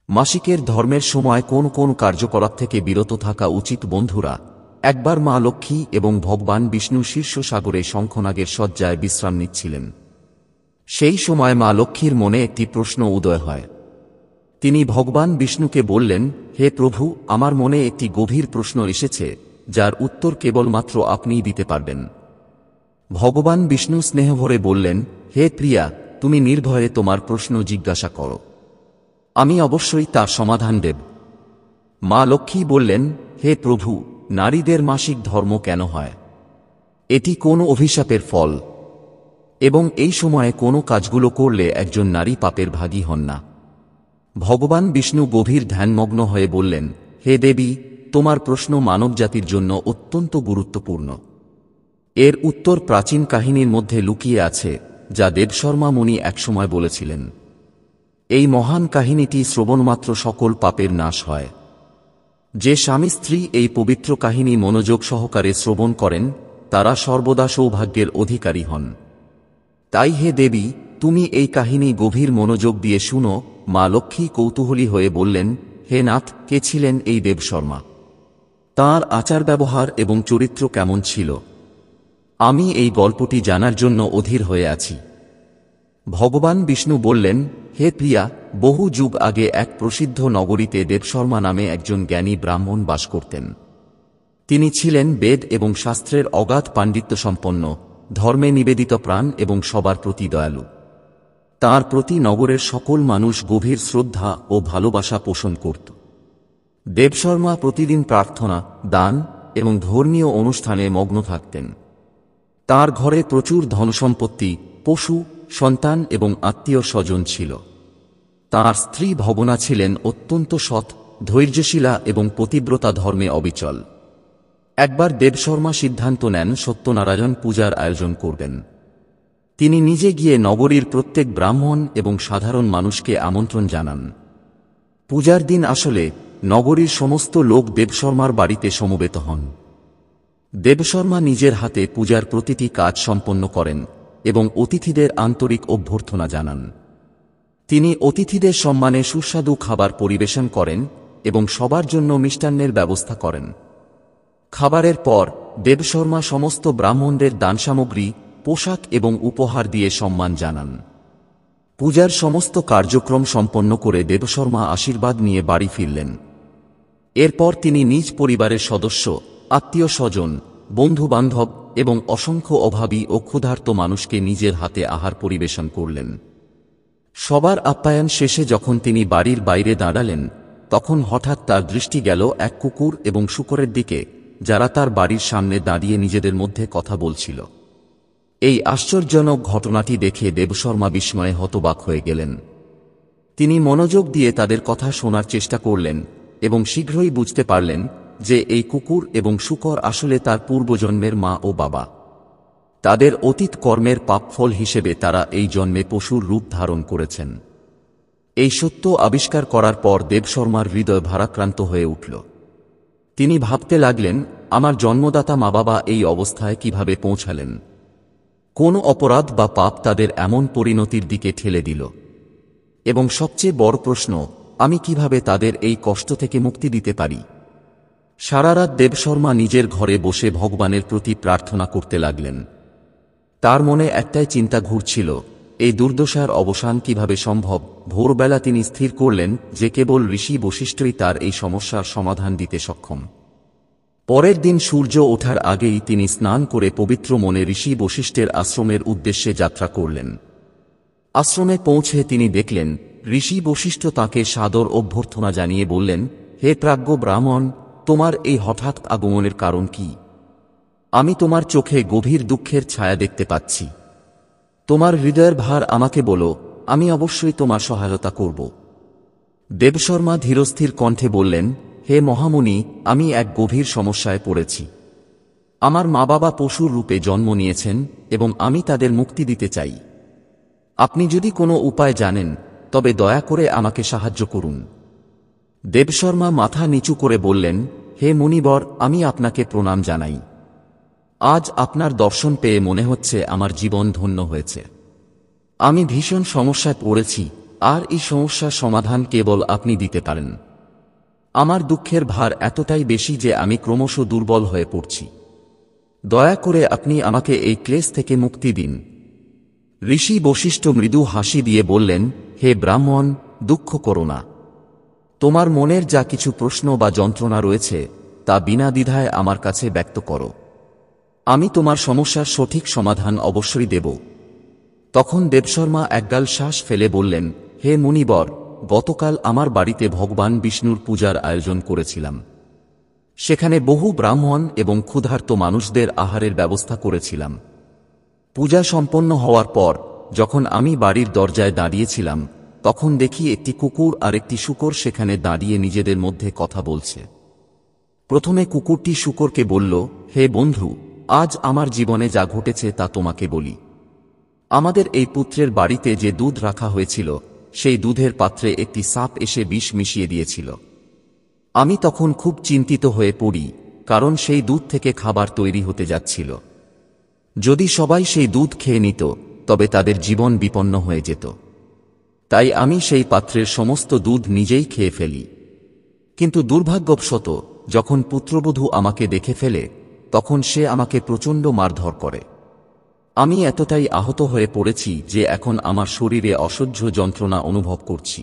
মাসিকের ধর্মের সময় কোন কোন কার্যকলাপ থেকে বিরত থাকা উচিত? বন্ধুরা, একবার মা লক্ষ্মী এবং ভগবান বিষ্ণু শীর্ষ সাগরে শঙ্খনাগের শয্যায় বিশ্রাম নিচ্ছিলেন। সেই সময় মা লক্ষ্মীর মনে একটি প্রশ্ন উদয় হয়। তিনি ভগবান বিষ্ণুকে বললেন, হে প্রভু, আমার মনে একটি গভীর প্রশ্ন এসেছে, যার উত্তর কেবলমাত্র আপনিই দিতে পারবেন। ভগবান বিষ্ণু স্নেহভরে বললেন, হে প্রিয়া, তুমি নির্ভয়ে তোমার প্রশ্ন জিজ্ঞাসা করো, আমি অবশ্যই তার সমাধান দেব। মা লক্ষ্মী বললেন, হে প্রভু, নারীদের মাসিক ধর্ম কেন হয়? এটি কোন অভিশাপের ফল? এবং এই সময়ে কোন কাজগুলো করলে একজন নারী পাপের ভাগী হন না? ভগবান বিষ্ণু গভীর ধ্যানমগ্ন হয়ে বললেন, হে দেবী, তোমার প্রশ্ন মানবজাতির জন্য অত্যন্ত গুরুত্বপূর্ণ। এর উত্তর প্রাচীন কাহিনীর মধ্যে লুকিয়ে আছে, যা দেবশর্মা মুনি একসময় বলেছিলেন। এই মহান কাহিনীটি শ্রবণমাত্র সকল পাপের নাশ হয়। যে স্বামী স্ত্রী এই পবিত্র কাহিনী মনোযোগ সহকারে শ্রবণ করেন, তারা সর্বদা সৌভাগ্যের অধিকারী হন। তাই হে দেবী, তুমি এই কাহিনী গভীর মনোযোগ দিয়ে শুনো। মা লক্ষ্মী কৌতূহলী হয়ে বললেন, হে নাথ, কে ছিলেন এই দেবশর্মা? তাঁর আচার ব্যবহার এবং চরিত্র কেমন ছিল? আমি এই গল্পটি জানার জন্য অধীর হয়ে আছি। ভগবান বিষ্ণু বললেন, হে প্রিয়া, বহু যুগ আগে এক প্রসিদ্ধ নগরীতে দেবশর্মা নামে একজন জ্ঞানী ব্রাহ্মণ বাস করতেন। তিনি ছিলেন বেদ এবং শাস্ত্রের অগাধ পাণ্ডিত্যসম্পন্ন, ধর্মে নিবেদিত প্রাণ এবং সবার প্রতি দয়ালু। তাঁর প্রতি নগরের সকল মানুষ গভীর শ্রদ্ধা ও ভালোবাসা পোষণ করত। দেবশর্মা প্রতিদিন প্রার্থনা, দান এবং ধর্মীয় অনুষ্ঠানে মগ্ন থাকতেন। তাঁর ঘরে প্রচুর ধনসম্পত্তি, পশু, সন্তান এবং আত্মীয় স্বজন ছিল। তাঁর স্ত্রী ভবনা ছিলেন অত্যন্ত সৎ, ধৈর্যশীলা এবং পতিব্রতা ধর্মে অবিচল। একবার দেবশর্মা সিদ্ধান্ত নেন সত্যনারায়ণ পূজার আয়োজন করবেন। তিনি নিজে গিয়ে নগরীর প্রত্যেক ব্রাহ্মণ এবং সাধারণ মানুষকে আমন্ত্রণ জানান। পূজার দিন আসলে নগরীর সমস্ত লোক দেবশর্মার বাড়িতে সমবেত হন। দেবশর্মা নিজের হাতে পূজার প্রতিটি কাজ সম্পন্ন করেন এবং অতিথিদের আন্তরিক অভ্যর্থনা জানান। তিনি অতিথিদের সম্মানে সুস্বাদু খাবার পরিবেশন করেন এবং সবার জন্য মিষ্টান্নের ব্যবস্থা করেন। খাবারের পর দেবশর্মা সমস্ত ব্রাহ্মণদের দানসামগ্রী, পোশাক এবং উপহার দিয়ে সম্মান জানান। পূজার সমস্ত কার্যক্রম সম্পন্ন করে দেবশর্মা আশীর্বাদ নিয়ে বাড়ি ফিরলেন। এরপর তিনি নিজ পরিবারের সদস্য, আত্মীয় স্বজন, বন্ধু-বান্ধব এবং অসংখ্য অভাবী ও ক্ষুধার্ত মানুষকে নিজের হাতে আহার পরিবেশন করলেন। সবার আপ্যায়ন শেষে যখন তিনি বাড়ির বাইরে দাঁড়ালেন, তখন হঠাৎ তার দৃষ্টি গেল এক কুকুর এবং শূকরের দিকে, যারা তার বাড়ির সামনে দাঁড়িয়ে নিজেদের মধ্যে কথা বলছিল। এই আশ্চর্যজনক ঘটনাটি দেখে দেবশর্মা বিস্ময়ে হতবাক হয়ে গেলেন। তিনি মনোযোগ দিয়ে তাদের কথা শোনার চেষ্টা করলেন এবং শীঘ্রই বুঝতে পারলেন যে এই কুকুর এবং শূকর আসলে তার পূর্বজন্মের মা ও বাবা। তাদের অতীত কর্মের পাপফল হিসেবে তারা এই জন্মে পশুর রূপ ধারণ করেছেন। এই সত্য আবিষ্কার করার পর দেবশর্মার হৃদয় ভারাক্রান্ত হয়ে উঠল। তিনি ভাবতে লাগলেন, আমার জন্মদাতা মা বাবা এই অবস্থায় কিভাবে পৌঁছালেন? কোন অপরাধ বা পাপ তাদের এমন পরিণতির দিকে ঠেলে দিল? এবং সবচেয়ে বড় প্রশ্ন, আমি কিভাবে তাদের এই কষ্ট থেকে মুক্তি দিতে পারি? সারারাত দেবশর্মা নিজের ঘরে বসে ভগবানের প্রতি প্রার্থনা করতে লাগলেন। তার মনে একটাই চিন্তা ঘুরছিল, এই দুর্দশার অবসান কিভাবে সম্ভব? ভোরবেলা তিনি স্থির করলেন যে কেবল ঋষি বশিষ্ঠই তার এই সমস্যার সমাধান দিতে সক্ষম। পরের দিন সূর্য ওঠার আগেই তিনি স্নান করে পবিত্র মনে ঋষি বশিষ্ঠের আশ্রমের উদ্দেশ্যে যাত্রা করলেন। আশ্রমে পৌঁছে তিনি দেখলেন, ঋষি বশিষ্ঠ তাঁকে সাদর অভ্যর্থনা জানিয়ে বললেন, হে প্রাজ্ঞ ব্রাহ্মণ, তোমার এই হঠাৎ আগমনের কারণ কি? আমি তোমার চোখে গভীর দুঃখের ছায়া দেখতে পাচ্ছি। তোমার হৃদয়ের ভার আমাকে বলো, আমি অবশ্যই তোমার সহায়তা করব। দেবশর্মা ধীরস্থির কণ্ঠে বললেন, হে মহামুনি, আমি এক গভীর সমস্যায় পড়েছি। আমার মা বাবা পশুর রূপে জন্ম নিয়েছেন এবং আমি তাদের মুক্তি দিতে চাই। আপনি যদি কোনো উপায় জানেন, তবে দয়া করে আমাকে সাহায্য করুন। দেবশর্মা মাথা নিচু করে বললেন, হে মুনিবর, আমি আপনাকে প্রণাম জানাই। আজ আপনার দর্শন পেয়ে মনে হচ্ছে আমার জীবন ধন্য হয়েছে। আমি ভীষণ সমস্যায় পড়েছি, আর এই সমস্যার সমাধান কেবল আপনি দিতে পারেন। আমার দুঃখের ভার এতটাই বেশি যে আমি ক্রমশ দুর্বল হয়ে পড়ছি। দয়া করে আপনি আমাকে এই ক্লেশ থেকে মুক্তি দিন। ঋষি বশিষ্ঠ মৃদু হাসি দিয়ে বললেন, হে ব্রাহ্মণ, দুঃখ করো না। তোমার মনের যা কিছু প্রশ্ন বা যন্ত্রণা রয়েছে তা বিনা দ্বিধায় আমার কাছে ব্যক্ত করো। আমি তোমার সমস্যার সঠিক সমাধান অবশ্যই দেব। তখন দেবশর্মা একগাল শ্বাস ফেলে বললেন, হে মুনিবর, গতকাল আমার বাড়িতে ভগবান বিষ্ণুর পূজার আয়োজন করেছিলাম। সেখানে বহু ব্রাহ্মণ এবং ক্ষুধার্ত মানুষদের আহারের ব্যবস্থা করেছিলাম। পূজা সম্পন্ন হওয়ার পর যখন আমি বাড়ির দরজায় দাঁড়িয়েছিলাম তখন দেখি একটি কুকুর আর একটি শূকর সেখানে দাঁড়িয়ে নিজেদের মধ্যে কথা বলছে। প্রথমে কুকুরটি শূকরকে বলল, হে বন্ধু, আজ আমার জীবনে যা ঘটেছে তা তোমাকে বলি। আমাদের এই পুত্রের বাড়িতে যে দুধ রাখা হয়েছিল সেই দুধের পাত্রে একটি সাপ এসে বিষ মিশিয়ে দিয়েছিল। আমি তখন খুব চিন্তিত হয়ে পড়ি, কারণ সেই দুধ থেকে খাবার তৈরি হতে যাচ্ছিল। যদি সবাই সেই দুধ খেয়ে নিত তবে তাদের জীবন বিপন্ন হয়ে যেত। তাই আমি সেই পাত্রের সমস্ত দুধ নিজেই খেয়ে ফেলি। কিন্তু দুর্ভাগ্যবশত যখন পুত্রবধূ আমাকে দেখে ফেলে তখন সে আমাকে প্রচণ্ড মারধর করে। আমি এতটাই আহত হয়ে পড়েছি যে এখন আমার শরীরে অসহ্য যন্ত্রণা অনুভব করছি।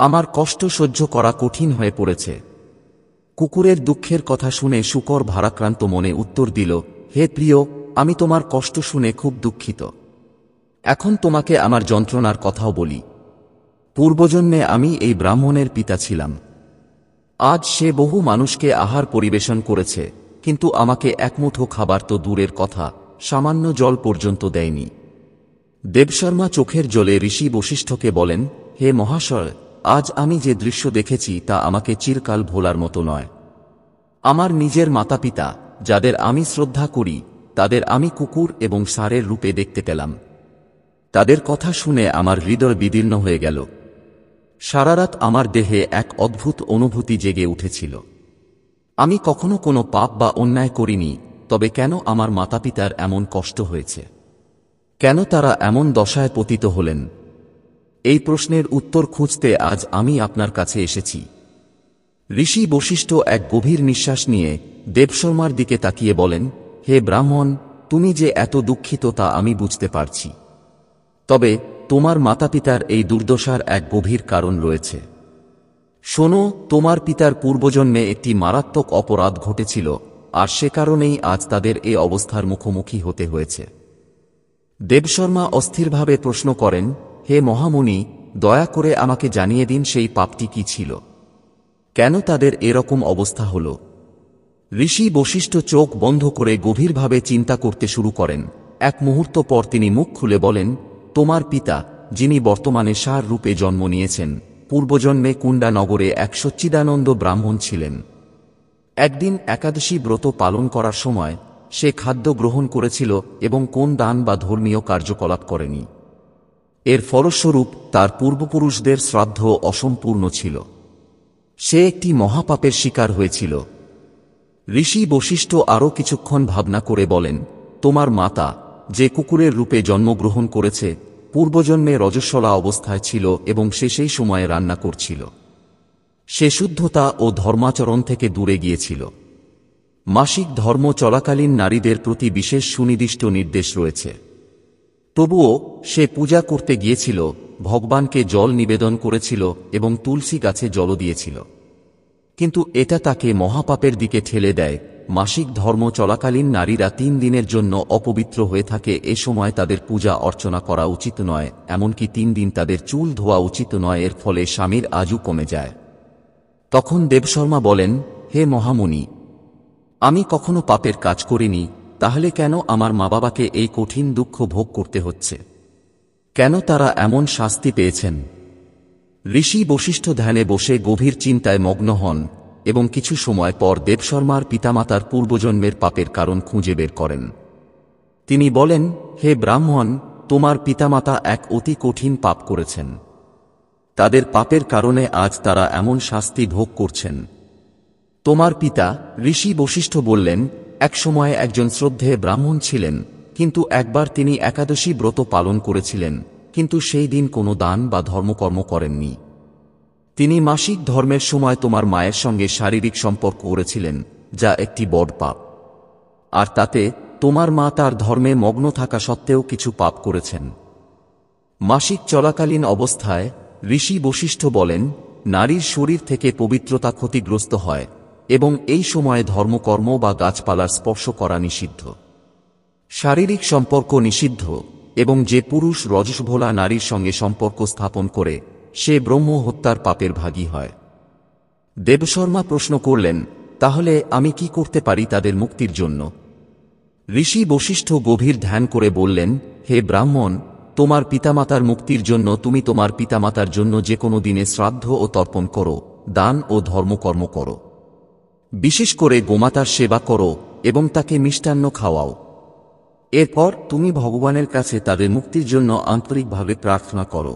আমার কষ্ট সহ্য করা কঠিন হয়ে পড়েছে। কুকুরের দুঃখের কথা শুনে শূকর ভারাক্রান্ত মনে উত্তর দিল, হে প্রিয়, আমি তোমার কষ্ট শুনে খুব দুঃখিত। এখন তোমাকে আমার যন্ত্রণার কথাও বলি। পূর্বজন্মে আমি এই ব্রাহ্মণের পিতা ছিলাম। আজ সে বহু মানুষকে আহার পরিবেশন করেছে, কিন্তু আমাকে একমুঠো খাবার তো দূরের কথা, সামান্য জল পর্যন্ত দেয়নি। দেবশর্মা চোখের জলে ঋষি বশিষ্ঠকে বলেন, হে মহাশয়, আজ আমি যে দৃশ্য দেখেছি তা আমাকে চিরকাল ভোলার মতো নয়। আমার নিজের মাতাপিতা, যাদের আমি শ্রদ্ধা করি, তাদের আমি কুকুর এবং ষাঁড়ের রূপে দেখতে পেলাম। তাদের কথা শুনে আমার হৃদয় বিদীর্ণ হয়ে গেল। সারারাত আমার দেহে এক অদ্ভুত অনুভূতি জেগে উঠেছিল। আমি কখনো কোনো পাপ বা অন্যায় করিনি, তবে কেন আমার মাতাপিতার এমন কষ্ট হয়েছে? কেন তারা এমন দশায় পতিত হলেন? এই প্রশ্নের উত্তর খুঁজতে আজ আমি আপনার কাছে এসেছি। ঋষি বশিষ্ঠ এক গভীর নিঃশ্বাস নিয়ে দেবশর্মার দিকে তাকিয়ে বলেন, হে ব্রাহ্মণ, তুমি যে এত দুঃখিত তা আমি বুঝতে পারছি। তবে তোমার মাতাপিতার এই দুর্দশার এক গভীর কারণ রয়েছে। শোনো, তোমার পিতার পূর্বজন্মে একটি মারাত্মক অপরাধ ঘটেছিল, আর সে কারণেই আজ তাদের এ অবস্থার মুখোমুখি হতে হয়েছে। দেবশর্মা অস্থিরভাবে প্রশ্ন করেন, হে মহামুনি, দয়া করে আমাকে জানিয়ে দিন সেই পাপটি কি ছিল? কেন তাদের এরকম অবস্থা হল? ঋষি বশিষ্ঠ চোখ বন্ধ করে গভীরভাবে চিন্তা করতে শুরু করেন। এক মুহূর্ত পর তিনি মুখ খুলে বলেন, তোমার পিতা, যিনি বর্তমানে ষাঁড় রূপে জন্ম নিয়েছেন, পূর্বজন্মে কুণ্ডা নগরে এক সচ্চিদানন্দ ব্রাহ্মণ ছিলেন। একদিন একাদশী ব্রত পালন করার সময় সে খাদ্য গ্রহণ করেছিল এবং কোন দান বা ধর্মীয় কার্যকলাপ করেনি। এর ফলস্বরূপ তার পূর্বপুরুষদের শ্রাদ্ধ অসম্পূর্ণ ছিল। সে একটি মহাপাপের শিকার হয়েছিল। ঋষি বশিষ্ঠ আরও কিছুক্ষণ ভাবনা করে বলেন, তোমার মাতা, যে কুকুরের রূপে জন্মগ্রহণ করেছে, পূর্বজন্মে রজস্বলা অবস্থায় ছিল এবং সে সেই সময়ে রান্না করছিল। সে শুদ্ধতা ও ধর্মাচরণ থেকে দূরে গিয়েছিল। মাসিক ধর্ম চলাকালীন নারীদের প্রতি বিশেষ সুনির্দিষ্ট নির্দেশ রয়েছে। তবুও সে পূজা করতে গিয়েছিল, ভগবানকে জল নিবেদন করেছিল এবং তুলসী গাছে জল দিয়েছিল। কিন্তু এটা তাকে মহাপাপের দিকে ঠেলে দেয়। মাসিক ধর্ম চলাকালীন নারীরা 3 দিনের জন্য অপবিত্র হয়ে থাকে। এ সময় তাদের পূজা অর্চনা করা উচিত নয়, এমনকি 3 দিন তাদের চুল ধোয়া উচিত নয়। এর ফলে স্বামীর আজু কমে যায়। তখন দেবশর্মা বলেন, হে মহামুনি, আমি কখনো পাপের কাজ করিনি, তাহলে কেন আমার মা বাবাকে এই কঠিন দুঃখ ভোগ করতে হচ্ছে? কেন তারা এমন শাস্তি পেয়েছেন? ঋষি বশিষ্ঠ ধ্যানে বসে গভীর চিন্তায় মগ্ন হন এবং কিছু সময় পর দেবশর্মার পিতামাতার পূর্বজন্মের পাপের কারণ খুঁজে বের করেন। তিনি বলেন, হে ব্রাহ্মণ, তোমার পিতামাতা এক অতি কঠিন পাপ করেছেন। তাদের পাপের কারণে আজ তারা এমন শাস্তি ভোগ করছেন। তোমার পিতা, ঋষি বশিষ্ঠ বললেন, একসময় একজন শ্রদ্ধেয় ব্রাহ্মণ ছিলেন, কিন্তু একবার তিনি একাদশী ব্রত পালন করেছিলেন কিন্তু সেই দিন কোনো দান বা ধর্মকর্ম করেননি। তিনি মাসিক ধর্মের সময় তোমার মায়ের সঙ্গে শারীরিক সম্পর্ক করেছিলেন, যা একটি বড় পাপ। আর তাতে তোমার মা তার ধর্মে মগ্ন থাকা সত্ত্বেও কিছু পাপ করেছেন। মাসিক চলাকালীন অবস্থায় ঋষি বশিষ্ঠ বলেন, নারীর শরীর থেকে পবিত্রতা ক্ষতিগ্রস্ত হয় এবং এই সময়ে ধর্মকর্ম বা গাছপালার স্পর্শ করা নিষিদ্ধ। শারীরিক সম্পর্ক নিষিদ্ধ, এবং যে পুরুষ রজস্ভোলা নারীর সঙ্গে সম্পর্ক স্থাপন করে সে ব্রহ্ম হত্যার পাপের ভাগী হয়। দেবশর্মা প্রশ্ন করলেন, তাহলে আমি কি করতে পারি তাদের মুক্তির জন্য? ঋষি বশিষ্ঠ গভীর ধ্যান করে বললেন, হে ব্রাহ্মণ, তোমার পিতামাতার মুক্তির জন্য তুমি তোমার পিতামাতার জন্য যে কোনো দিনে শ্রাদ্ধ ও তর্পণ করো, দান ও ধর্মকর্ম করো। বিশেষ করে গোমাতার সেবা করো এবং তাকে মিষ্টান্ন খাওয়াও। এরপর তুমি ভগবানের কাছে তাদের মুক্তির জন্য আন্তরিকভাবে প্রার্থনা করো।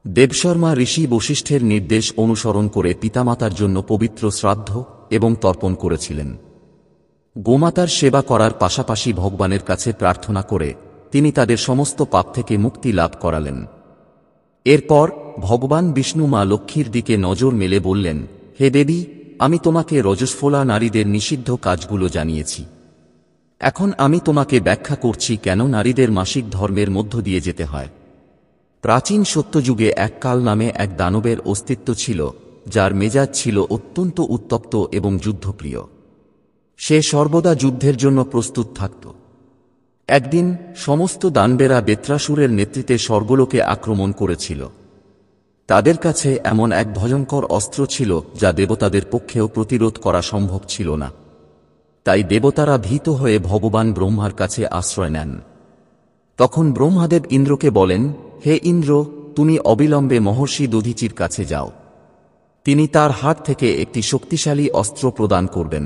দেবশর্মা ঋষি বশিষ্ঠের নির্দেশ অনুসরণ করে পিতামাতার জন্য পবিত্র শ্রাদ্ধ এবং তর্পণ করেছিলেন। গোমাতার সেবা করার পাশাপাশি ভগবানের কাছে প্রার্থনা করে তিনি তাদের সমস্ত পাপ থেকে মুক্তি লাভ করালেন। এরপর ভগবান বিষ্ণু মা লক্ষ্মীর দিকে নজর মেলে বললেন, হে দেবী, আমি তোমাকে রজস্ফোলা নারীদের নিষিদ্ধ কাজগুলো জানিয়েছি। এখন আমি তোমাকে ব্যাখ্যা করছি কেন নারীদের মাসিক ধর্মের মধ্য দিয়ে যেতে হয়। প্রাচীন সত্যযুগে এক কাল নামে এক দানবের অস্তিত্ব ছিল, যার মেজাজ ছিল অত্যন্ত উত্তপ্ত এবং যুদ্ধপ্রিয়। সে সর্বদা যুদ্ধের জন্য প্রস্তুত থাকত। একদিন সমস্ত দানবেরা বেত্রাসুরের নেতৃত্বে স্বর্গলোকে আক্রমণ করেছিল। তাদের কাছে এমন এক ভয়ঙ্কর অস্ত্র ছিল যা দেবতাদের পক্ষেও প্রতিরোধ করা সম্ভব ছিল না। তাই দেবতারা ভীত হয়ে ভগবান ব্রহ্মার কাছে আশ্রয় নেন। তখন ব্রহ্মাদেব ইন্দ্রকে বলেন, হে ইন্দ্র, তুমি অবিলম্বে মহর্ষি দধীচির কাছে যাও। তিনি তার হাত থেকে একটি শক্তিশালী অস্ত্র প্রদান করবেন।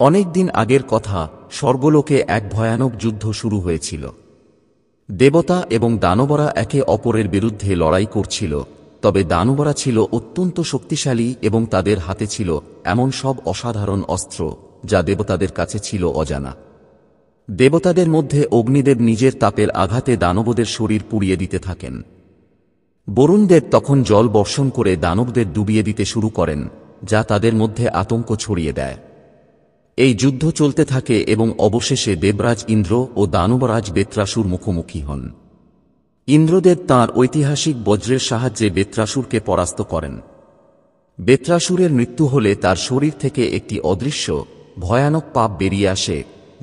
অনেক দিন আগের কথা, স্বর্গলোকে এক ভয়ানক যুদ্ধ শুরু হয়েছিল। দেবতা এবং দানবরা একে অপরের বিরুদ্ধে লড়াই করছিল, তবে দানবরা ছিল অত্যন্ত শক্তিশালী এবং তাদের হাতে ছিল এমন সব অসাধারণ অস্ত্র যা দেবতাদের কাছে ছিল অজানা। দেবতাদের মধ্যে অগ্নিদেব নিজের তাপের আঘাতে দানবদের শরীর পুড়িয়ে দিতে থাকেন। বরুণদেব তখন জল বর্ষণ করে দানবদের ডুবিয়ে দিতে শুরু করেন, যা তাদের মধ্যে আতঙ্ক ছড়িয়ে দেয়। এই যুদ্ধ চলতে থাকে এবং অবশেষে দেবরাজ ইন্দ্র ও দানবরাজ বেত্রাসুর মুখোমুখি হন। ইন্দ্রদেব তাঁর ঐতিহাসিক বজ্রের সাহায্যে বেত্রাসুরকে পরাস্ত করেন। বেত্রাসুরের মৃত্যু হলে তার শরীর থেকে একটি অদৃশ্য ভয়ানক পাপ বেরিয়ে আসে,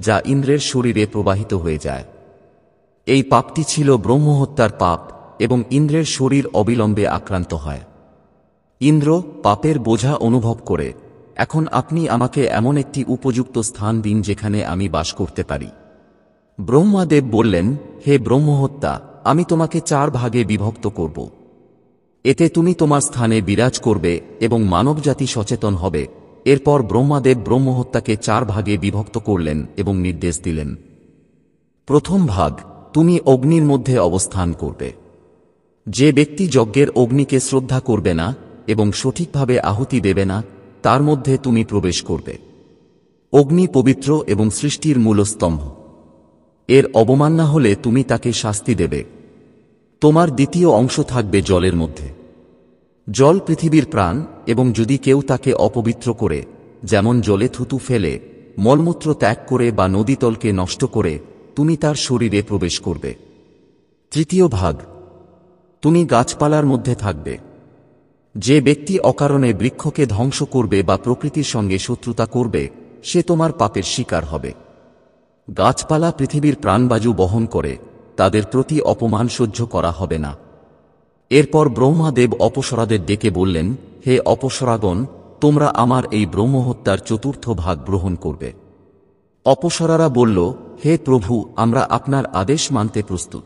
যা ইন্দ্রের শরীরে প্রবাহিত হয়ে যায়। এই পাপটি ছিল ব্রহ্মহত্যার পাপ এবং ইন্দ্রের শরীর অবিলম্বে আক্রান্ত হয়। ইন্দ্র পাপের বোঝা অনুভব করে, এখন আপনি আমাকে এমন একটি উপযুক্ত স্থান দিন যেখানে আমি বাস করতে পারি। ব্রহ্মাদেব বললেন, হে ব্রহ্মহত্যা, আমি তোমাকে 4 ভাগে বিভক্ত করব। এতে তুমি তোমার স্থানে বিরাজ করবে এবং মানবজাতি সচেতন হবে। এরপর ব্রহ্মাদেব ব্রহ্মহত্যাকে 4 ভাগে বিভক্ত করলেন এবং নির্দেশ দিলেন। প্রথম ভাগ, তুমি অগ্নির মধ্যে অবস্থান করবে। যে ব্যক্তি যজ্ঞের অগ্নিকে শ্রদ্ধা করবে না এবং সঠিকভাবে আহুতি দেবে না, তার মধ্যে তুমি প্রবেশ করবে। অগ্নি পবিত্র এবং সৃষ্টির মূলস্তম্ভ। এর অবমাননা হলে তুমি তাকে শাস্তি দেবে। তোমার দ্বিতীয় অংশ থাকবে জলের মধ্যে। জল পৃথিবীর প্রাণ, এবং যদি কেউ তাকে অপবিত্র করে, যেমন জলে থুতু ফেলে, মলমূত্র ত্যাগ করে বা নদীতলকে নষ্ট করে, তুমি তার শরীরে প্রবেশ করবে। তৃতীয় ভাগ, তুমি গাছপালার মধ্যে থাকবে। যে ব্যক্তি অকারণে বৃক্ষকে ধ্বংস করবে বা প্রকৃতির সঙ্গে শত্রুতা করবে, সে তোমার পাপের শিকার হবে। গাছপালা পৃথিবীর প্রাণবায়ু বহন করে, তাদের প্রতি অপমান সহ্য করা হবে না। এরপর ব্রহ্মাদেব অপসরাদের ডেকে বললেন, হে অপসরাগণ, তোমরা আমার এই ব্রহ্মহত্যার 4র্থ ভাগ গ্রহণ করবে। অপসরারা বলল, হে প্রভু, আমরা আপনার আদেশ মানতে প্রস্তুত,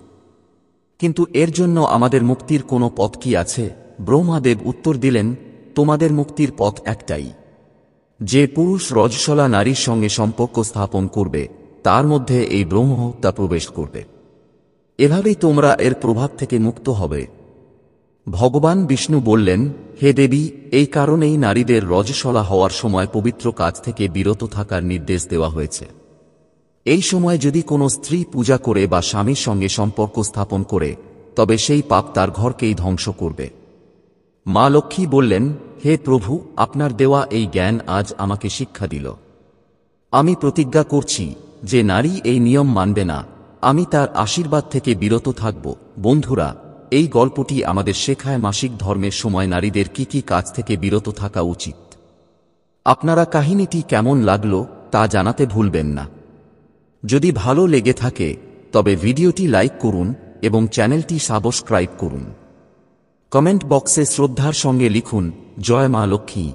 কিন্তু এর জন্য আমাদের মুক্তির কোনো পথ কি আছে? ব্রহ্মাদেব উত্তর দিলেন, তোমাদের মুক্তির পথ একটাই। যে পুরুষ রজস্বলা নারীর সঙ্গে সম্পর্ক স্থাপন করবে, তার মধ্যে এই ব্রহ্মহত্যা প্রবেশ করবে। এভাবেই তোমরা এর প্রভাব থেকে মুক্ত হবে। ভগবান বিষ্ণু বললেন, হে দেবী, এই কারণেই নারীদের রজস্বলা হওয়ার সময় পবিত্র কাজ থেকে বিরত থাকার নির্দেশ দেওয়া হয়েছে। এই সময় যদি কোনো স্ত্রী পূজা করে বা স্বামীর সঙ্গে সম্পর্ক স্থাপন করে, তবে সেই পাপ তার ঘরকেই ধ্বংস করবে। মা লক্ষ্মী বললেন, হে প্রভু, আপনার দেওয়া এই জ্ঞান আজ আমাকে শিক্ষা দিল। আমি প্রতিজ্ঞা করছি যে নারী এই নিয়ম মানবে না, আমি তার আশীর্বাদ থেকে বিরত থাকব। বন্ধুরা, এই গল্পটি আমাদের শেখায় মাসিক ধর্মের সময় নারীদের কি কি কাজ থেকে বিরত থাকা উচিত। আপনারা কাহিনীটি কেমন লাগলো তা জানাতে ভুলবেন না। যদি ভালো লেগে থাকে তবে ভিডিওটি লাইক করুন এবং চ্যানেলটি সাবস্ক্রাইব করুন। কমেন্ট বক্সে শ্রদ্ধার সঙ্গে লিখুন, জয় মা লক্ষ্মী।